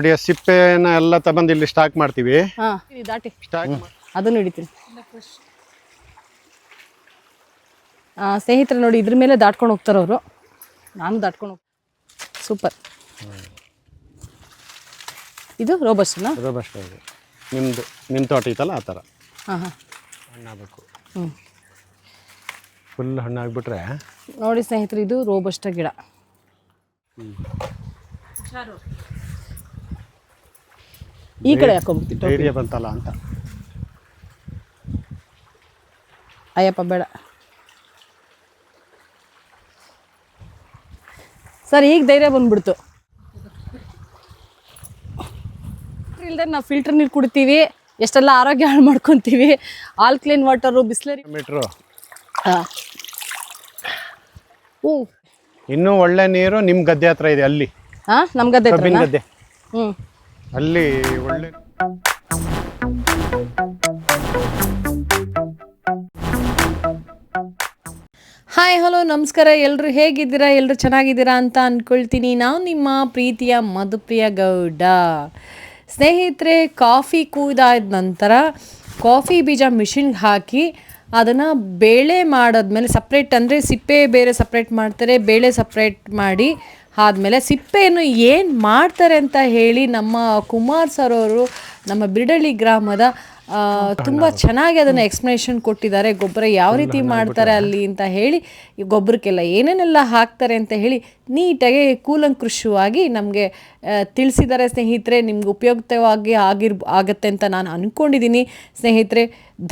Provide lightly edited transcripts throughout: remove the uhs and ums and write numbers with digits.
ನೋಡಿ ಸಿಪ್ಪೆನ ಎಲ್ಲ ತಗೊಂಡು ಇಲ್ಲಿ ಸ್ಟಾಕ್ ಮಾಡ್ತೀವಿ. ದಾಟಿ ಸ್ಟಾಕ್ ಅದನ್ನು ಹಿಡಿತೀನಿ. ಸ್ನೇಹಿತರೆ ನೋಡಿ, ಇದ್ರ ಮೇಲೆ ದಾಟ್ಕೊಂಡು ಹೋಗ್ತಾರೆ ಅವರು. ನಾನು ದಾಟ್ಕೊಂಡು ಸೂಪರ್. ಇದು ರೋಬಸ್ಟ್ನಾ? ರೋಬಸ್ಟ್ ಇದು ನಿಮ್ಮ ತೋಟ ಐತಲ್ಲ ಆ ಥರ. ಹಣ್ಣಾಗಬೇಕು. ಫುಲ್ ಹಣ್ಣಾಗ್ಬಿಟ್ರೆ ನೋಡಿ ಸ್ನೇಹಿತರೆ, ಇದು ರೋಬಸ್ಟ ಗಿಡ. ಈ ಕಡೆ ಹಾಕೊಂಡ್ಬಿಟ್ಟು ಧೈರ್ಯ ಬಂತಲ್ಲ ಅಂತ. ಅಯ್ಯಪ್ಪ ಬೇಡ ಸರ್, ಈಗ ಧೈರ್ಯ ಬಂದ್ಬಿಡ್ತು. ಇಲ್ಲದೆ ನಾವು ಫಿಲ್ಟರ್ ನೀರು ಕುಡಿತೀವಿ, ಎಷ್ಟೆಲ್ಲ ಆರೋಗ್ಯ ಹಾಳು ಮಾಡ್ಕೊತೀವಿ. ಆಲ್ಕ್ಲೈನ್ ವಾಟರು, ಬಿಸ್ಲರಿ ಮೀಟ್ರು. ಹ್ಞೂ, ಇನ್ನೂ ಒಳ್ಳೆ ನೀರು ನಿಮ್ಮ ಗದ್ದೆ ಹತ್ರ ಇದೆ ಅಲ್ಲಿ. ನಮ್ಮ ಗದ್ದೆ ಹತ್ರ ಗದ್ದೆ. ಅಲ್ಲಿ ಒಳ್ಳೆ ಹಾಯ್ ಹಲೋ ನಮಸ್ಕಾರ. ಎಲ್ಲರೂ ಹೇಗಿದ್ದೀರಾ? ಎಲ್ಲರೂ ಚೆನ್ನಾಗಿದ್ದೀರಾ ಅಂತ ಅಂದ್ಕೊಳ್ತೀನಿ. ನಾವು ನಿಮ್ಮ ಪ್ರೀತಿಯ ಮಧುಪ್ರಿಯ ಗೌಡ. ಸ್ನೇಹಿತರೆ, ಕಾಫಿ ಕುಯ್ದಾದ ನಂತರ ಕಾಫಿ ಬೀಜ ಮಿಷಿನ್ಗೆ ಹಾಕಿ ಅದನ್ನು ಬೇಳೆ ಮಾಡಾದ್ಮೇಲೆ ಸಪ್ರೇಟ್, ಅಂದರೆ ಸಿಪ್ಪೆ ಬೇರೆ ಸಪ್ರೇಟ್ ಮಾಡ್ತಾರೆ, ಬೇಳೆ ಸಪ್ರೇಟ್ ಮಾಡಿ ಆದಮೇಲೆ ಸಿಪ್ಪೆಯನ್ನು ಏನು ಮಾಡ್ತಾರೆ ಅಂತ ಹೇಳಿ ನಮ್ಮ ಕುಮಾರ್ ಸರ್ ಅವರು ನಮ್ಮ ಬಿಡಳ್ಳಿ ಗ್ರಾಮದ ತುಂಬ ಚೆನ್ನಾಗಿ ಅದನ್ನು ಎಕ್ಸ್ಪ್ಲನೇಷನ್ ಕೊಟ್ಟಿದ್ದಾರೆ. ಗೊಬ್ಬರ ಯಾವ ರೀತಿ ಮಾಡ್ತಾರೆ ಅಲ್ಲಿ ಅಂತ ಹೇಳಿ, ಗೊಬ್ಬರಕ್ಕೆಲ್ಲ ಏನೇನೆಲ್ಲ ಹಾಕ್ತಾರೆ ಅಂತ ಹೇಳಿ ನೀಟಾಗಿ ಕೂಲಂಕುಷವಾಗಿ ನಮಗೆ ತಿಳಿಸಿದ್ದಾರೆ. ಸ್ನೇಹಿತರೆ, ನಿಮ್ಗೆ ಉಪಯುಕ್ತವಾಗಿ ಆಗುತ್ತೆ ಅಂತ ನಾನು ಅಂದ್ಕೊಂಡಿದ್ದೀನಿ. ಸ್ನೇಹಿತರೆ,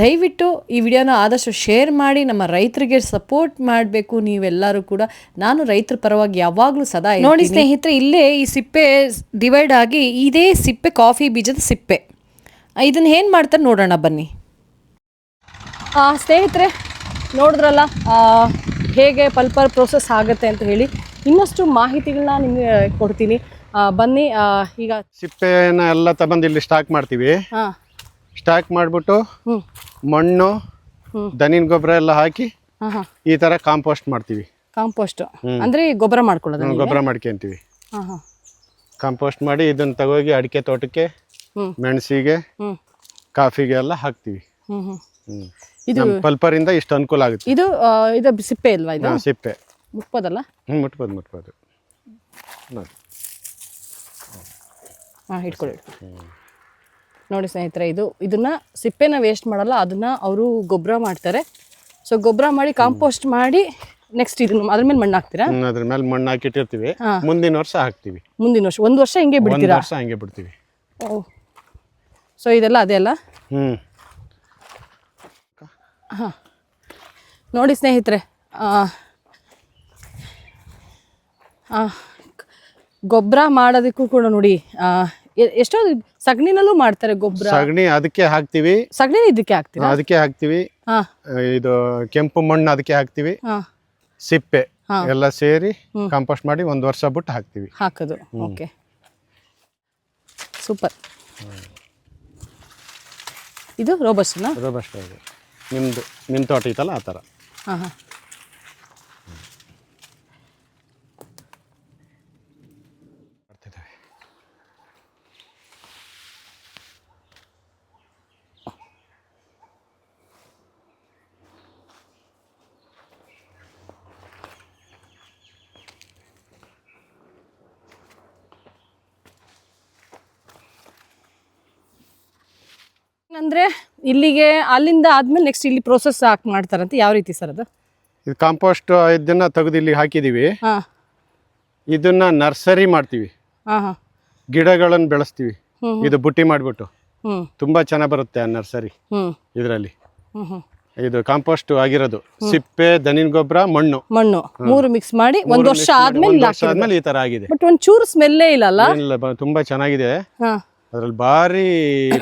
ದಯವಿಟ್ಟು ಈ ವಿಡಿಯೋನ ಆದಷ್ಟು ಶೇರ್ ಮಾಡಿ, ನಮ್ಮ ರೈತರಿಗೆ ಸಪೋರ್ಟ್ ಮಾಡಬೇಕು ನೀವೆಲ್ಲರೂ ಕೂಡ. ನಾನು ರೈತರ ಪರವಾಗಿ ಯಾವಾಗಲೂ ಸದಾ ನೋಡಿ. ಸ್ನೇಹಿತರೆ, ಇಲ್ಲೇ ಈ ಸಿಪ್ಪೆ ಡಿವೈಡ್ ಆಗಿ, ಇದೇ ಸಿಪ್ಪೆ ಕಾಫಿ ಬೀಜದ ಸಿಪ್ಪೆ. ಇದನ್ನು ಏನು ಮಾಡ್ತಾರೆ ನೋಡೋಣ ಬನ್ನಿ. ಸ್ನೇಹಿತರೆ, ನೋಡಿದ್ರಲ್ಲ ಹೇಗೆ ಪಲ್ಪರ್ ಪ್ರೋಸೆಸ್ ಆಗುತ್ತೆ ಅಂತ ಹೇಳಿ. ಇನ್ನಷ್ಟು ಮಾಹಿತಿಗಳನ್ನ ನಿಮಗೆ ಕೊಡ್ತೀನಿ, ಬನ್ನಿ. ಈಗ ಸಿಪ್ಪೆನ ಎಲ್ಲ ತಗೊಂಡು ಇಲ್ಲಿ ಸ್ಟಾಕ್ ಮಾಡ್ತೀವಿ. ಸ್ಟಾಕ್ ಮಾಡಿಬಿಟ್ಟು ಮಣ್ಣು, ದನಿನ ಗೊಬ್ಬರ ಎಲ್ಲ ಹಾಕಿ ಈ ಥರ ಕಾಂಪೋಸ್ಟ್ ಮಾಡ್ತೀವಿ. ಕಾಂಪೋಸ್ಟ್ ಅಂದರೆ ಗೊಬ್ಬರ ಮಾಡ್ಕೊಳ್ಳೋದು. ಗೊಬ್ಬರ ಮಾಡ್ಕೊಂತೀವಿ. ಕಾಂಪೋಸ್ಟ್ ಮಾಡಿ ಇದನ್ನು ತಗೋಗಿ ಅಡಿಕೆ ತೋಟಕ್ಕೆ, ಮೆಣಸಿಗೆ, ಕಾಫಿಗೆ ಎಲ್ಲ ಹಾಕ್ತಿವಿ. ಇದು ಪಲ್ಪರಿಂದ ಇಷ್ಟು ಅನುಕೂಲ ಆಗುತ್ತೆ. ಇದು ಇದು ಸಿಪ್ಪೆ ಇಲ್ವಾ? ಇದು ಸಿಪ್ಪೆ ಮುಟ್ಬೋದಲ್ಲ? ಮುಟ್ಬೋದು. ಇಟ್ಕೊಳ್ಳಿ. ನೋಡಿ ಸ್ನೇಹಿತರೆ, ಇದನ್ನ ಸಿಪ್ಪೆನ ವೇಸ್ಟ್ ಮಾಡಲ್ಲ, ಅದನ್ನ ಅವರು ಗೊಬ್ಬರ ಮಾಡ್ತಾರೆ. ಸೊ ಗೊಬ್ಬರ ಮಾಡಿ ಕಾಂಪೋಸ್ಟ್ ಮಾಡಿ ನೆಕ್ಸ್ಟ್ ಇದನ್ನ ಅದ್ರ ಮೇಲೆ ಮಣ್ಣು ಹಾಕ್ತೀರಾ? ಅದ್ರ ಮೇಲೆ ಮಣ್ಣು ಹಾಕಿಟ್ಟಿರ್ತೀವಿ. ಮುಂದಿನ ವರ್ಷ ಹಾಕ್ತಿವಿ. ಮುಂದಿನ ವರ್ಷ ಒಂದು ವರ್ಷ ಹಿಂಗೆ ಬಿಡ್ತೀರಾ? ವರ್ಷ ಹಂಗೆ ಬಿಡ್ತೀವಿ. ಸೊ ಇದೆಲ್ಲ ಅದೇ ಅಲ್ಲ? ನೋಡಿ ಸ್ನೇಹಿತರೆ, ಗೊಬ್ಬರ ಮಾಡೋದಕ್ಕೂ ಕೂಡ ನೋಡಿ ಎಷ್ಟೋ ಸಗಣಿನಲ್ಲೂ ಮಾಡ್ತಾರೆ ಗೊಬ್ಬರ. ಸಗಣಿ ಅದಕ್ಕೆ ಹಾಕ್ತಿವಿ. ಸಗಣಿ ಇದಕ್ಕೆ ಹಾಕ್ತೀವಿ. ಅದಕ್ಕೆ ಹಾಕ್ತಿವಿ. ಇದು ಕೆಂಪು ಮಣ್ಣು ಅದಕ್ಕೆ ಹಾಕ್ತಿವಿ. ಸಿಪ್ಪೆ ಎಲ್ಲ ಸೇರಿ ಕಾಂಪೋಸ್ಟ್ ಮಾಡಿ ಒಂದು ವರ್ಷ ಬಿಟ್ಟು ಹಾಕೋದು. Okay, super. ಇದು ರೋಬಸ್ಟ್ನಾ? ರೋಬಸ್ಟ್ ಇದು ನಿಮ್ಮ ತೋಟ ಐತಲ್ಲ ಆ ಥರ. ಅಂದರೆ ಇಲ್ಲಿಗೆ ಅಲ್ಲಿಂದ ಆದ್ಮೇಲೆ ನೆಕ್ಸ್ಟ್ ಇಲ್ಲಿ ಪ್ರೋಸೆಸ್ ಮಾಡ್ತಾರಂತೆ. ಯಾವ ರೀತಿ ಸರ್ ಅದು? ಇದು ಕಾಂಪೋಸ್ಟ್ ಇದನ್ನ ತೆಗೆದು ಇಲ್ಲಿ ಹಾಕಿದೀವಿ. ಇದನ್ನ ನರ್ಸರಿ ಮಾಡ್ತೀವಿ. ಗಿಡಗಳನ್ನು ಬೆಳೆಸ್ತೀವಿ. ಇದು ಬುಟ್ಟಿ ಮಾಡಿಬಿಟ್ಟು ತುಂಬಾ ಚೆನ್ನಾಗಿ ಬರುತ್ತೆ ಆ ನರ್ಸರಿ. ಇದರಲ್ಲಿ ಇದು ಕಾಂಪೋಸ್ಟ್ ಆಗಿರೋದು ಸಿಪ್ಪೆ, ದನಿನ ಗೊಬ್ಬರ, ಮಣ್ಣು ಮೂರು ಮಿಕ್ಸ್ ಮಾಡಿ ಒಂದು ವರ್ಷ ಆದ್ಮೇಲೆ ಈ ತರ ಆಗಿದೆ. ಬಟ್ ಒಂಚೂರು ಸ್ಮೆಲ್ಲೇ ಇಲ್ಲ. ತುಂಬಾ ಚೆನ್ನಾಗಿದೆ. ಅದ್ರಲ್ಲಿ ಭಾರಿ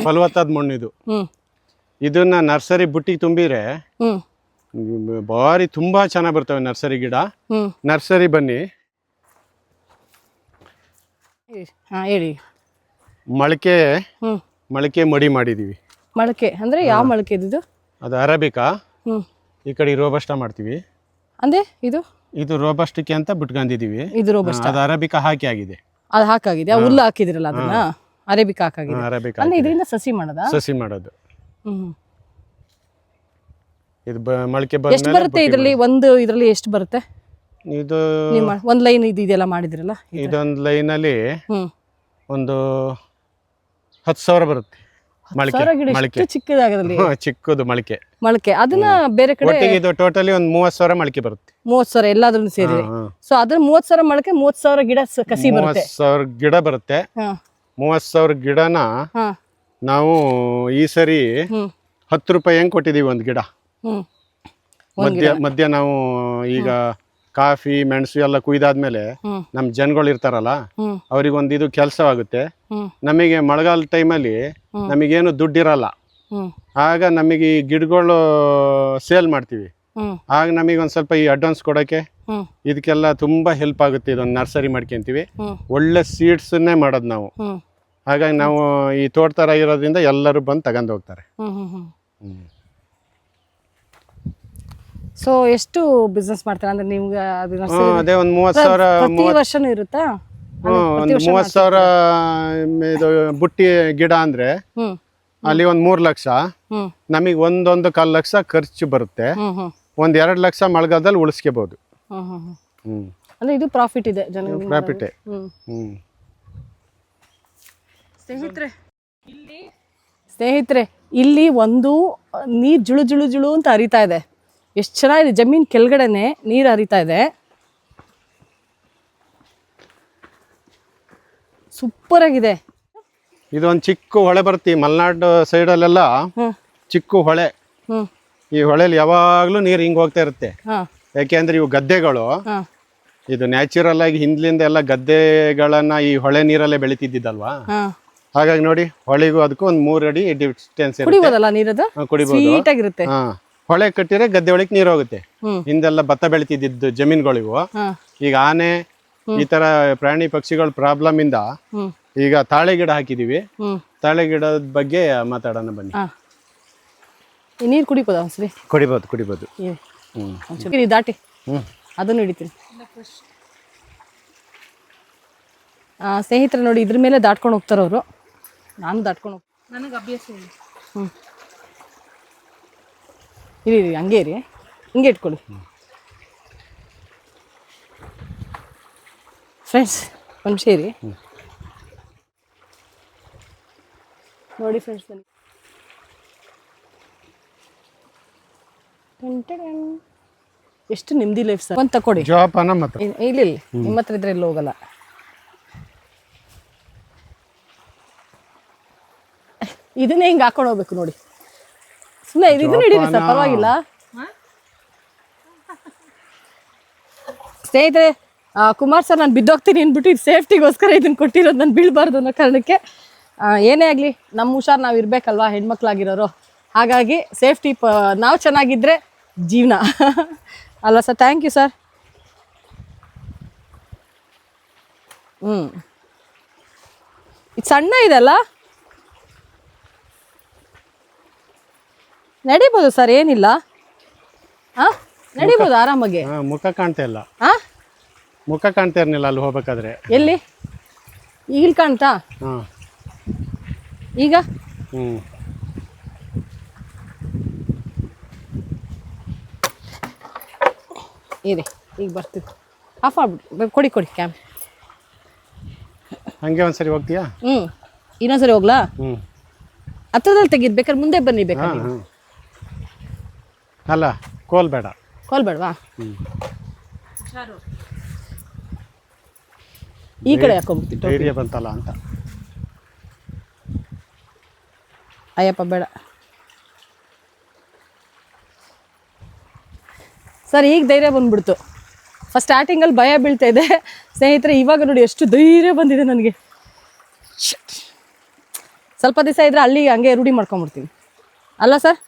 ಫಲವತ್ತಾದ ಮಣ್ಣು ಇದು. ಇದನ್ನ ನರ್ಸರಿ ಬುಟ್ಟಿಗೆ ತುಂಬಿದ್ರೆ ಭಾರಿ ತುಂಬಾ ಚೆನ್ನಾಗಿ ಬರ್ತವೆ ನರ್ಸರಿ ಗಿಡ. ನರ್ಸರಿ ಬನ್ನಿ. ಹೇಳಿ. ಮೊಳಕೆ ಮಡಿ ಮಾಡಿದೀವಿ. ಮೊಳಕೆ ಅಂದ್ರೆ ಯಾವ ಮೊಳಕೆ ಇದು? ಅದು ಅರೇಬಿಕಾ. ಈ ಕಡೆ ರೋಬಸ್ಟಾ ಮಾಡ್ತೀವಿ. ಅಂದ್ರೆ ಇದು ರೋಬಸ್ಟಿಕೆ ಅಂತ ಬಿಟ್ಕೊಂಡಿದೀವಿ. ಇದು ರೋಬಸ್ಟಾ, ಅದು ಅರೇಬಿಕಾ ಹಾಕಿ ಆಗಿದೆ. ಅದು ಹಾಕಾಗಿದೆ ಹುಲ್ಲು ಹಾಕಿದಿರಲ್ಲ ಅದನ್ನ ಅರೇಬಿಕ್ ಹಾಕಾಗಿದೆ ಅರೇಬಿಕ್ ಅಂದ್ರೆ ಇದರಿಂದ ಸಸಿ ಮಾಡೋದಾ ಸಸಿ ಮಾಡೋದು. ಹ್ಮ್ ಇದು ಮೊಳಕೆ ಎಷ್ಟು ಬಂದ್ಮೇಲೆ ಬರುತ್ತೆ ಇದರಲ್ಲಿ ಎಷ್ಟು ಬರುತ್ತೆ ಇದು ನೀವು ಒಂದು ಲೈನ್ ಇದೆಲ್ಲ ಮಾಡಿದಿರಲ್ಲ ಇದೊಂದು ಲೈನಲ್ಲಿ ಹ್ಮ್ ಒಂದು 10,000 ಬರುತ್ತೆ ಮೊಳಕೆ. ಸಾವಿರ ಗಿಡ ಮೊಳಕೆ ಎಷ್ಟು ಚಿಕ್ಕದಾಗದಲ್ಲಿ ಚಿಕ್ಕದು ಮೊಳಕೆ ಅದನ್ನ ಬೇರೆ ಕಡೆ ಒಟ್ಟಿಗೆ ಇದು ಟೋಟಲಿ ಒಂದು 30,000 ಮೊಳಕೆ ಬರುತ್ತೆ. 30,000 ಎಲ್ಲಾದ್ರೂ ಸೇರಿ ಸೊ ಅದ್ರ 30,000 ಮೊಳಕೆ 30,000 ಗಿಡ ಕಸಿ ಬರುತ್ತೆ. 30,000 ಗಿಡ ಬರುತ್ತೆ. ಹಾ 30,000 ಗಿಡನ ಹಾ ನಾವು ಈ ಸರಿ ಹ್ಮ್ 10 ರೂಪಾಯಿ ಹೆಂಗ್ ಕೊಟ್ಟಿದೀವಿ ಒಂದು ಗಿಡ. ಹ್ಮ್ ಮಧ್ಯ ನಾವು ಈಗ ಕಾಫಿ ಮೆಣಸು ಎಲ್ಲ ಕುಯ್ದಾದ್ಮೇಲೆ ಹ್ಮ್ ನಮ್ ಜನಗಳು ಇರ್ತಾರಲ್ಲ ಹ್ಮ್ ಅವ್ರಿಗೊಂದು ಇದು ಕೆಲಸವಾಗುತ್ತೆ. ಹ್ಮ್ ನಮಗೆ ಮಳೆಗಾಲ ಟೈಮಲ್ಲಿ ನಮಗೇನು ದುಡ್ಡಿರಲ್ಲ. ಹ್ಮ್ ಆಗ ನಮಗೆ ಈ ಗಿಡಗಳು ಸೇಲ್ ಮಾಡ್ತೀವಿ. ಹ್ಮ್ ಆಗ ನಮಗೆ ಒಂದು ಸ್ವಲ್ಪ ಈ ಅಡ್ವಾನ್ಸ್ ಕೊಡೋಕ್ಕೆ ಹ್ಮ್ ಇದಕ್ಕೆಲ್ಲ ತುಂಬ ಹೆಲ್ಪ್ ಆಗುತ್ತೆ. ಇದೊಂದು ನರ್ಸರಿ ಮಾಡ್ಕೊಂತೀವಿ. ಹ್ಮ್ ಒಳ್ಳೆ ಸೀಡ್ಸನ್ನೇ ಮಾಡೋದು ನಾವು. ಹ್ಮ್ ಹಾಗಾಗಿ ನಾವು ಈ ತೋಟ ಥರ ಇರೋದ್ರಿಂದ ಎಲ್ಲರೂ ಬಂದು ತಗೊಂಡು ಹೋಗ್ತಾರೆ. ಹ್ಮ್ ಹ್ಮ್ ಹ್ಮ್ ಹ್ಮ್. ಸೊ ಎಷ್ಟು ಬಿಸ್ನೆಸ್ ಮಾಡ್ತಾರೆ ಅಂದ್ರೆ ನಿಮ್ಗೆ ಅದು ಅದೇ ಒಂದು 30,000 ಪ್ರತಿ ವರ್ಷನೂ ಇರುತ್ತಾ? ಒಂದು 30,000 ಇದು ಬುಟ್ಟಿ ಗಿಡ ಅಂದ್ರೆ ಹ್ಮ್ ಅಲ್ಲಿ ಒಂದು 3 ಲಕ್ಷ, ಹ್ಮ್ ನಮಗೆ 1.25 ಲಕ್ಷ ಖರ್ಚು ಬರುತ್ತೆ. ಹ್ಮ್ ಹ್ಮ್ ಒಂದು 2 ಲಕ್ಷ ಮಳೆಗಾಲದಲ್ಲಿ ಉಳಿಸ್ಕೋಬಹುದು. ಹ್ಮ್ ಹ್ಮ್ ಹ್ಮ್ ಅಂದ್ರೆ ಇದು ಪ್ರಾಫಿಟ್ ಇದೆ ಜನಗಳಿಗೆ. ಪ್ರಾಫಿಟೇ. ಹ್ಮ್ ಹ್ಮ್ ಸ್ನೇಹಿತರೆ ಇಲ್ಲಿ ಒಂದು ನೀರು ಜುಳು ಜುಳು ಜುಳು ಅಂತ ಹರಿತಾ ಇದೆ. ಎಷ್ಟು ಚೆನ್ನಾಗಿದೆ, ಜಮೀನ್ ಕೆಳಗಡೆನೆ ನೀರು ಹರಿತಾ ಇದೆ. ಸೂಪರ್ ಆಗಿದೆ. ಇದೊಂದು ಚಿಕ್ಕ ಹೊಳೆ ಬರುತ್ತೆ ಈ ಮಲೆನಾಡು ಸೈಡಲ್ಲೆಲ್ಲ. ಹ್ಮ್ ಚಿಕ್ಕ ಹೊಳೆ. ಹ್ಮ್ ಈ ಹೊಳೆಲಿ ಯಾವಾಗ್ಲೂ ನೀರು ಹಿಂಗ್ ಹೋಗ್ತಾ ಇರುತ್ತೆ. ಹಾ ಯಾಕೆಂದ್ರೆ ಇವು ಗದ್ದೆಗಳು. ಹಾ ಇದು ನ್ಯಾಚುರಲ್ ಆಗಿ ಹಿಂದ್ಲಿಂದ ಎಲ್ಲ ಗದ್ದೆಗಳನ್ನ ಈ ಹೊಳೆ ನೀರಲ್ಲೇ ಬೆಳಿತಿದ್ದಲ್ವಾ. ಹಾ ಹಾಗಾಗಿ ನೋಡಿ ಹೊಳೆಗೂ ಅದಕ್ಕೂ ಒಂದು 3 ಅಡಿ ಡಿಸ್ಟೆನ್ಸ್ ಇರುತ್ತೆ. ಕುಡಿಬೋದಲ್ಲ ನೀರದು? ಕುಡಿಬಹುದು. ಸ್ವೀಟ್ ಆಗಿರುತ್ತೆ. ಹಾ ಹೊಳೆ ಕಟ್ಟಿದ್ರೆ ಗದ್ದೆ ಒಳಗೆ ನೀರು ಹೋಗುತ್ತೆ. ಹ್ಮ್ ಹಿಂದೆಲ್ಲ ಭತ್ತ ಬೆಳಿತಿದ್ದು ಜಮೀನುಗಳಿವು. ಹಾ ಈಗ ಆನೆ ಈ ತರ ಪ್ರಾಣಿ ಪಕ್ಷಿಗಳ ಪ್ರಾಬ್ಲಮ್ ಇಂದ ಹ್ಮ್ ಈಗ ತಾಳೆ ಗಿಡ ಹಾಕಿದೀವಿ. ಹ್ಮ್ ತಾಳೆ ಗಿಡದ ಬಗ್ಗೆ ಮಾತಾಡೋಣ ಬನ್ನಿ. ಹಾ ಈ ನೀರು ಕುಡಿಬೋದಾ ಒಂದ್ಸರಿ? ಕುಡಿಬೋದು. ಒಂಚೂರು ಈ ದಾಟಿ ಅದನ್ನು ಹಿಡಿತೀನಿ. ಸ್ನೇಹಿತರೆ ನೋಡಿ, ಇದ್ರ ಮೇಲೆ ದಾಟ್ಕೊಂಡು ಹೋಗ್ತಾರೆ ಅವರು. ನಾನು ದಾಟ್ಕೊಂಡು ಹೋಗ್ತೀನಿ, ನನಗೆ ಅಭ್ಯಾಸ ಇಲ್ಲ. ಇರಿ ಹಂಗೆ ಇರಿ, ಹಿಂಗೆ ಇಟ್ಕೊಳ್ಳಿ ಫ್ರೆಂಡ್ಸ್. ಒಂದು ನಿಮಿಷ ಇರಿ ನೋಡಿ ಫ್ರೆಂಡ್ಸ್, ನನಗೆ ಎಷ್ಟು ನೆಮ್ಮದಿ ಲೈಫ್ ಸರ್. ಒಂದು ತಗೊಳ್ಳಿ. ಜೋಪಾನ ಮತ್ತೆ ಇಲ್ಲ ನಿಮ್ಮ ಹತ್ರ ಇದ್ರೆ ಎಲ್ಲ ಹೋಗಲ್ಲ. ಇದನ್ನೇ ಹಿಂಗೆ ಹಾಕೊಂಡು ಹೋಗ್ಬೇಕು ನೋಡಿ. ಸುಮ್ಮನೆ ಇದನ್ನ ಹಿಡೀರಿ ಸರ್, ಪರವಾಗಿಲ್ಲ. ಸ್ನೇಹಿತರೆ, ಕುಮಾರ್ ಸರ್ ನಾನು ಬಿದ್ದೋಗ್ತೀನಿ ಅಂದ್ಬಿಟ್ಟು ಇದು ಸೇಫ್ಟಿಗೋಸ್ಕರ ಇದನ್ನು ಕೊಟ್ಟಿರೋದು, ನಾನು ಬೀಳಬಾರ್ದು ಅನ್ನೋ ಕಾರಣಕ್ಕೆ. ಏನೇ ಆಗಲಿ ನಮ್ಮ ಹುಷಾರು ನಾವು ಇರಬೇಕಲ್ವಾ, ಹೆಣ್ಮಕ್ಳಾಗಿರೋರು. ಹಾಗಾಗಿ ಸೇಫ್ಟಿ ನಾವು ಚೆನ್ನಾಗಿದ್ದರೆ ಜೀವನ ಅಲ್ಲ ಸರ್. Thank you sir. ಇದು ಸಣ್ಣ ಇದೆಲ್ಲ, ನಡಿಬೋದು ಸರ್, ಏನಿಲ್ಲ. ಹಾಂ ನಡಿಬೋದು ಆರಾಮಾಗಿ. ಮುಖ ಕಾಣ್ತಾ ಇಲ್ಲ. ಹಾಂ ಮುಖ ಕಾಣ್ತಾ ಇರಲಿಲ್ಲ ಅಲ್ಲಿ ಹೋಗ್ಬೇಕಾದ್ರೆ. ಎಲ್ಲಿ? ಈಗ ಕಾಣ್ತಾ? ಹಾಂ ಈಗ ಇರಿ, ಈಗ ಬರ್ತೀವಿ. ಆಫ್ ಮಾಡ್ಬಿಟ್ಟು ಕೊಡಿ ಕ್ಯಾಮ್. ಹಂಗೆ ಒಂದ್ಸರಿ ಹೋಗ್ತೀಯಾ? ಇನ್ನೊಂದ್ಸರಿ ಹೋಗ್ಲಾ? ಹತ್ರದಲ್ಲಿ ತೆಗೀರಿ, ಬೇಕಾದ್ರೆ ಮುಂದೆ ಬನ್ನಿ ಬೇಕಾದ್ರೆ. ಅಲ್ಲ ಕೋಲ್ ಬೇಡ. ಕೋಲ್ ಬೇಡವಾ? ಈ ಕಡೆ ಹಾಕೊಂಡ್ಬಿಡ್ತೀನಿ. ಧೈರ್ಯ ಬಂತಲ್ಲ ಅಂತ. ಅಯ್ಯಪ್ಪ ಬೇಡ ಸರ್, ಈಗ ಧೈರ್ಯ ಬಂದ್ಬಿಡ್ತು. ಫಸ್ಟ್ ಸ್ಟಾರ್ಟಿಂಗಲ್ಲಿ ಭಯ ಬೀಳ್ತಾ ಇದೆ ಸ್ನೇಹಿತರೆ, ಇವಾಗ ನೋಡಿ ಎಷ್ಟು ಧೈರ್ಯ ಬಂದಿದೆ ನನಗೆ. ಸ್ವಲ್ಪ ದಿವಸ ಇದ್ರೆ ಅಲ್ಲಿ ಹಂಗೆ ರೂಢಿ ಮಾಡ್ಕೊಂಡ್ಬಿಡ್ತೀನಿ ಅಲ್ಲ ಸರ್?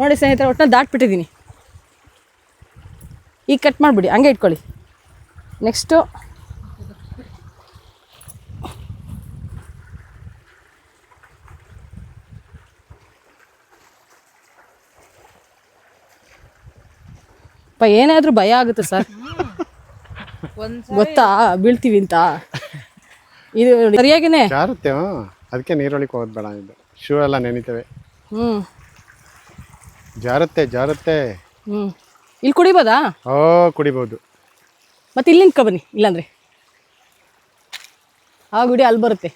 ನೋಡಿ ಸ್ನೇಹಿತರೆ, ಒಟ್ಟಿನಲ್ಲಿ ದಾಟ್ಬಿಟ್ಟಿದ್ದೀನಿ. ಈಗ ಕಟ್ ಮಾಡಿಬಿಡಿ, ಹಂಗೆ ಇಟ್ಕೊಳ್ಳಿ. ನೆಕ್ಸ್ಟು ಏನಾದರೂ ಭಯ ಆಗುತ್ತೆ ಸರ್. ಗೊತ್ತಾ ಬೀಳ್ತೀವಿ ಅಂತ. ಇದು ಸರಿಯಾಗಿನೇ ಜಾರುತ್ತೆ. ಅದಕ್ಕೆ ನೀರೊಳಗೆ ಹೋಗೋದು ಬೇಡ. ಇದು ಶೂ ಎಲ್ಲ ನೆನಿತವೆ. ಜಾರುತ್ತೆ ಜಾರುತ್ತೆ. ಇಲ್ಲಿ ಕುಡಿಬೋದಾ? ಕುಡಿಬೋದು. ಮತ್ತೆ ಇಲ್ಲಿ ನಿಂತ್ಕೊ ಬನ್ನಿ, ಇಲ್ಲಾಂದ್ರೆ ಆ ಗುಡಿ ಅಲ್ಲಿ ಬರುತ್ತೆ.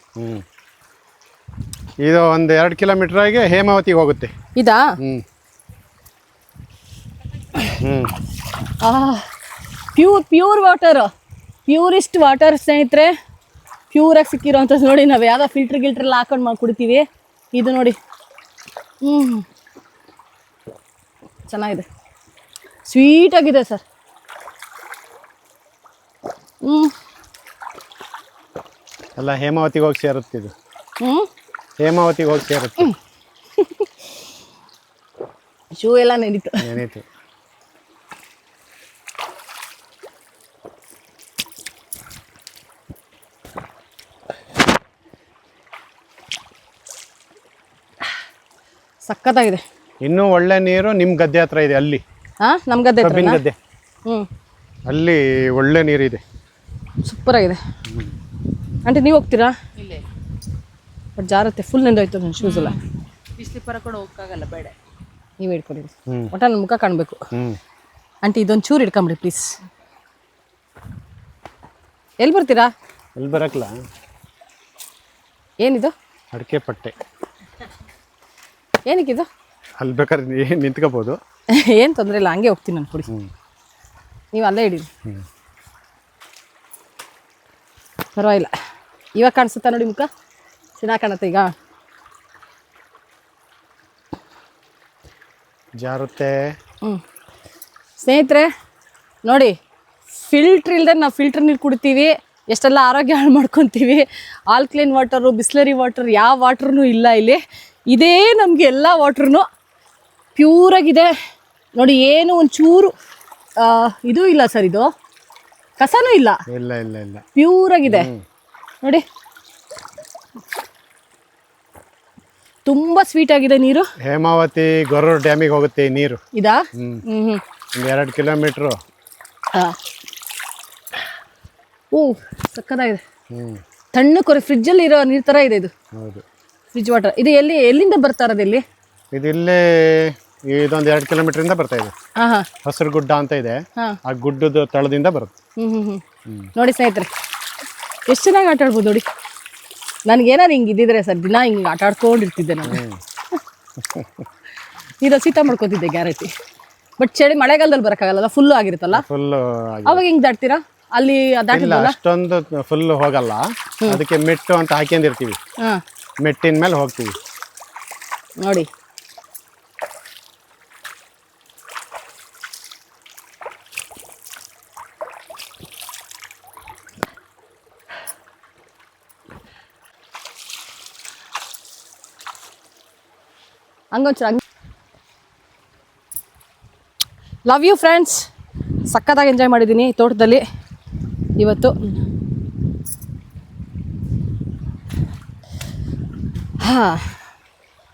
ಇದು ಒಂದು 2 ಕಿಲೋಮೀಟ್ರಾಗೆ ಹೇಮಾವತಿಗೆ ಹೋಗುತ್ತೆ. ಇದಾ? ಪ್ಯೂರ್ ವಾಟರ್, ಪ್ಯೂರಿಸ್ಟ್ ವಾಟರ್ ಸ್ನೇಹಿತರೆ. ಪ್ಯೂರಾಗಿ ಸಿಕ್ಕಿರೋಂಥ ನೋಡಿ. ನಾವು ಯಾವುದೋ ಗಿಲ್ಟ್ರೆಲ್ಲ ಹಾಕೊಂಡು ಕುಡಿತೀವಿ. ಇದು ನೋಡಿ, ಚೆನ್ನಾಗಿದೆ, ಸ್ವೀಟಾಗಿದೆ ಸರ್. ಎಲ್ಲ ಹೇಮಾವತಿಗೆ ಹೋಗಿ ಸೇರುತ್ತೆ ಇದು. ಹೇಮಾವತಿಗೆ ಹೋಗಿ ಸೇರುತ್ತೆ. ಶೂ ಎಲ್ಲ ನೆನೀತು. ಸಕ್ಕತ್ತಾಗಿದೆ. ಇನ್ನೂ ಒಳ್ಳೆ ನೀರು ನಿಮ್ಮ ಗದ್ದೆ ಹತ್ರ ಇದೆ. ಅಲ್ಲಿ ನಮ್ಮ ಗದ್ದೆ ಹತ್ರ ಕಬ್ಬಿನ ಗದ್ದೆ, ಅಲ್ಲಿ ಒಳ್ಳೆ ನೀರಿದೆ. ಸೂಪರ್ ಆಗಿದೆ. ಆಂಟಿ ನೀವು ಹೋಗ್ತೀರಾ? ಬಟ್ ಜಾರತ್ತೆ, ಫುಲ್ ನೆಂದೋಯ್ತು ನನ್ನ ಶೂಸ್ ಎಲ್ಲ. ಸ್ಲಿಪ್ಪರ್ ಕೂಡ ಹೋಗಕ್ಕಾಗಲ್ಲ, ಬೇಡ ನೀವು ಹಿಡ್ಕೊಂಡಿರಿ. ಒಟ್ಟ ನನ್ನ ಮುಖ ಕಾಣಬೇಕು. ಆಂಟಿ ಇದೊಂದು ಚೂರು ಹಿಡ್ಕೊಂಬಿಡಿ ಪ್ಲೀಸ್. ಎಲ್ಲಿ ಬರ್ತೀರಾ? ಎಲ್ಲಿ ಬರಕ್ಲ? ಏನಿದು? ಅಡಿಕೆ ಪಟ್ಟೆ. ಏನಕ್ಕಿದು? ಅಲ್ಲಿ ಬೇಕಾದ್ರೆ ನಿಂತ್ಕೋಬೋದು. ಏನು ತೊಂದರೆ ಇಲ್ಲ, ಹಂಗೆ ಹೋಗ್ತೀನಿ ನಾನು. ಕುಡಿ, ನೀವು ಅಲ್ಲೇ ಹಿಡೀರಿ, ಪರವಾಗಿಲ್ಲ. ಇವಾಗ ಕಾಣಿಸುತ್ತಾ ನೋಡಿ ಮುಖ? ಚೆನ್ನಾಗಿ ಕಾಣುತ್ತೆ ಈಗ. ಜಾರುತ್ತೆ. ಸ್ನೇಹಿತರೆ ನೋಡಿ, ಫಿಲ್ಟ್ರ್ ಇಲ್ಲದೆ ನಾವು ಫಿಲ್ಟರ್ ನೀರು ಕುಡಿತೀವಿ, ಎಷ್ಟೆಲ್ಲ ಆರೋಗ್ಯ ಹಾಳು ಮಾಡ್ಕೊತೀವಿ. ಆಲ್ಕ್ಲೈನ್ ವಾಟರು, ಬಿಸ್ಲರಿ ವಾಟರ್, ಯಾವ ವಾಟ್ರೂ ಇಲ್ಲ ಇಲ್ಲಿ. ಇದೇ ನಮಗೆ ಎಲ್ಲ ವಾಟ್ರೂ ಪ್ಯೂರಾಗಿದೆ ನೋಡಿ. ಏನು ಒಂಚೂರು ಇದು ಇಲ್ಲ ಸರ್, ಇದು ಕಸನೂ ಇಲ್ಲ. ಇಲ್ಲ ಇಲ್ಲ ಇಲ್ಲ, ಪ್ಯೂರಾಗಿದೆ ನೋಡಿ. ತುಂಬ ಸ್ವೀಟ್ ಆಗಿದೆ ನೀರು. ಹೇಮಾವತಿ ಗೊರೂರು ಡ್ಯಾಮಿಗೆ ಹೋಗುತ್ತೆ ಈ ನೀರು. ಇದಾ? ಒಂದು 2 ಕಿಲೋಮೀಟ್ರು. ಓ ಸಕ್ಕತ್ತಾಗಿದೆ. ತಣ್ಣಕ್ಕೆ ಫ್ರಿಜ್ಜಲ್ಲಿ ಇರೋ ನೀರು ಥರ ಇದೆ ಇದು. ಹೌದು, ಫ್ರಿಜ್ ವಾಟರ್. ಇದು ಎಲ್ಲಿಂದ ಬರ್ತಾ ಇರೋದು? ಇಲ್ಲಿ ಇದು ಇಲ್ಲೇ ಇದೊಂದು 2 ಕಿಲೋಮೀಟ್ರಿಂದ ಬರ್ತಾ ಇದೆ. ಹಸಿರು ಗುಡ್ಡ ಅಂತ ಇದೆ, ಆ ಗುಡ್ಡದ ತಳದಿಂದ ಬರುತ್ತೆ. ನೋಡಿ ಸ್ನೇಹಿತರೆ, ಎಷ್ಟು ಚೆನ್ನಾಗಿ ಆಟ ಆಡ್ಬೋದು ನೋಡಿ. ನನಗೇನಾರು ಹಿಂಗೆ ಇದ್ದಿದ್ರೆ ಸರ್, ದಿನ ಹಿಂಗೆ ಆಟ ಆಡ್ಕೊಂಡಿರ್ತಿದ್ದೆ ನಾನು. ನೀರು ಶೀತ ಮಾಡ್ಕೊತಿದ್ದೆ ಗ್ಯಾರಂಟಿ. ಬಟ್ ಮಳೆಗಾಲದಲ್ಲಿ ಬರೋಕ್ಕಾಗಲ್ಲ, ಫುಲ್ಲು ಆಗಿರುತ್ತಲ್ಲ, ಫುಲ್ಲು. ಅವಾಗ ಹಿಂಗೆ ದಾಟ್ತೀರಾ? ಅಲ್ಲಿ ದಾಟಿಲ್ಲ, ಅಷ್ಟೊಂದು ಫುಲ್ ಹೋಗಲ್ಲ. ಅದಕ್ಕೆ ಮೆಟ್ಟು ಅಂತ ಹಾಕೊಂಡಿರ್ತೀವಿ, ಮೆಟ್ಟಿನ ಮೇಲೆ ಹೋಗ್ತೀವಿ ನೋಡಿ. ಹಂಗೊಂಚೂರು ಲವ್ ಯು ಫ್ರೆಂಡ್ಸ್. ಸಕ್ಕತ್ತಾಗಿ ಎಂಜಾಯ್ ಮಾಡಿದ್ದೀನಿ ತೋಟದಲ್ಲಿ ಇವತ್ತು.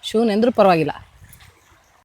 ಶೂ ನೆಂದ್ರೂ ಪರವಾಗಿಲ್ಲ.